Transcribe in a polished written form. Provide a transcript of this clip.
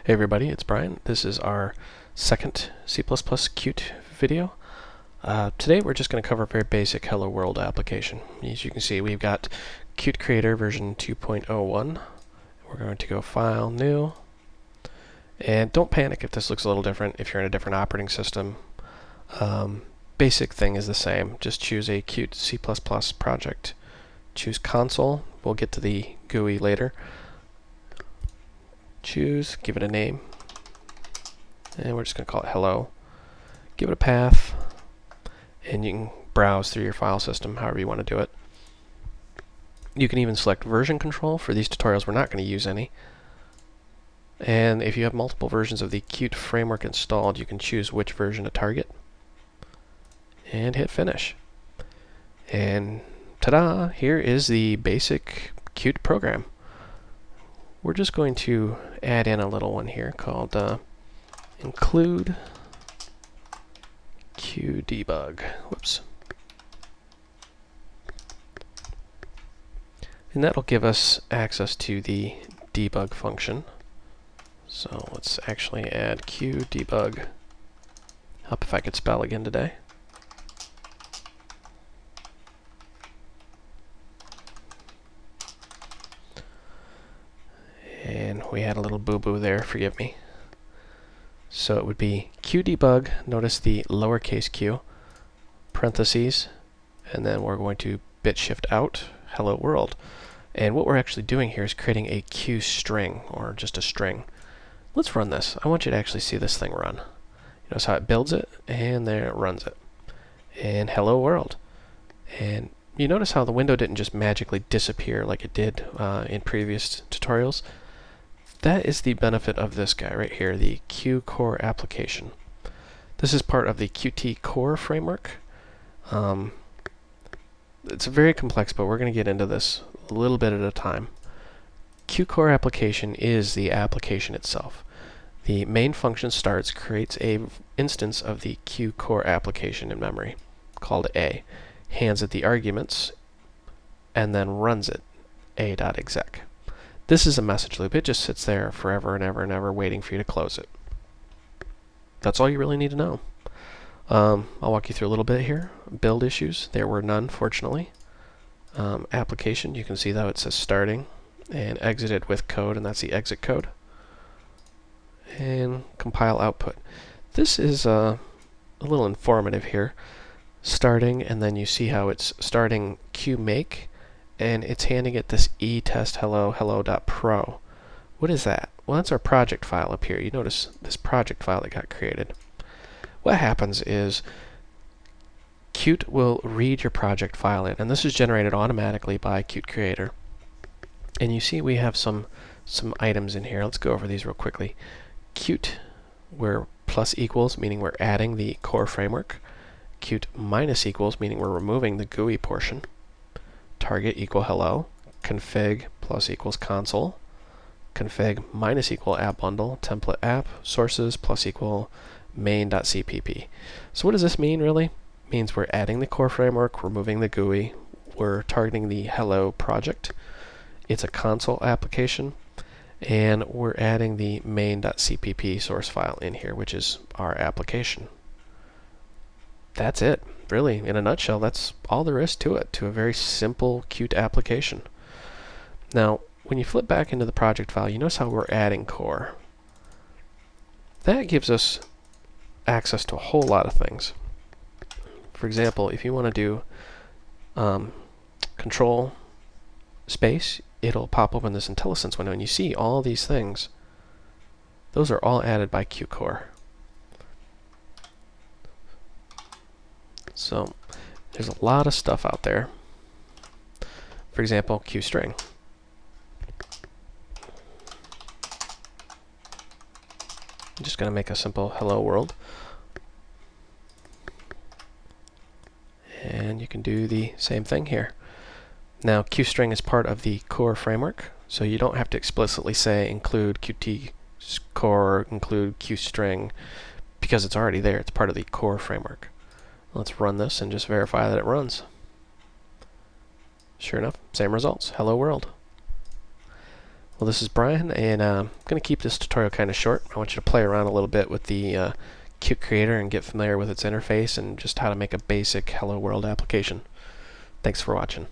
Hey everybody, it's Brian. This is our second C++ Qt video. Today we're just going to cover a very basic Hello World application. As you can see, we've got Qt Creator version 2.01. We're going to go File, New, and don't panic if this looks a little different if you're in a different operating system. Basic thing is the same. Just choose a Qt C++ project. Choose Console. We'll get to the GUI later. Choose, give it a name, and we're just going to call it hello. Give it a path, and you can browse through your file system however you want to do it. You can even select version control. For these tutorials we're not going to use any. And if you have multiple versions of the Qt framework installed, you can choose which version to target and hit finish. And ta-da! Here is the basic Qt program. We're just going to add in a little one here called include QDebug. Whoops. And that'll give us access to the debug function. So let's actually add QDebug. Help if I could spell again today. And we had a little boo-boo there, forgive me. So it would be QDebug, notice the lowercase q, parentheses, and then we're going to bit shift out, hello world. And what we're actually doing here is creating a Q string, or just a string. Let's run this. I want you to actually see this thing run. Notice how it builds it, and there it runs it. And hello world. And you notice how the window didn't just magically disappear like it did in previous tutorials. That is the benefit of this guy right here, the QApplication. This is part of the Qt core framework. It's very complex, but we're going to get into this a little bit at a time. QApplication is the application itself. The main function starts, creates a instance of the QApplication in memory, called A, hands it the arguments, and then runs it, a.exec. This is a message loop. It just sits there forever and ever and ever waiting for you to close it. That's all you really need to know. I'll walk you through a little bit here. Build issues. There were none, fortunately. Application, you can see how it says starting and exited with code, and that's the exit code. And compile output. This is a little informative here. Starting, and then you see how it's starting QMake, and it's handing it this etest hello.pro. What is that? Well, that's our project file up here. You notice this project file that got created. What happens is Qt will read your project file in, and this is generated automatically by Qt Creator. And you see we have some items in here. Let's go over these real quickly. Qt, we're plus equals, meaning we're adding the core framework. Qt minus equals, meaning we're removing the GUI portion. Target equal hello, config plus equals console, config minus equal app bundle, template app, sources plus equal main.cpp. So what does this mean really? It means we're adding the core framework, removing the GUI, we're targeting the hello project. It's a console application, and we're adding the main.cpp source file in here, which is our application. That's it. Really, in a nutshell, that's all there is to it, to a very simple Qt application. Now, when you flip back into the project file, you notice how we're adding core. That gives us access to a whole lot of things. For example, if you want to do control space, it'll pop open this IntelliSense window, and you see all these things. Those are all added by QCore. So there's a lot of stuff out there. For example, QString. I'm just going to make a simple hello world. And you can do the same thing here. Now QString is part of the core framework, so you don't have to explicitly say include Qt core, include QString, because it's already there. It's part of the core framework. Let's run this and just verify that it runs. Sure enough, same results. Hello world. Well, this is Brian, and I'm going to keep this tutorial kind of short. I want you to play around a little bit with the Qt Creator and get familiar with its interface and just how to make a basic Hello World application. Thanks for watching.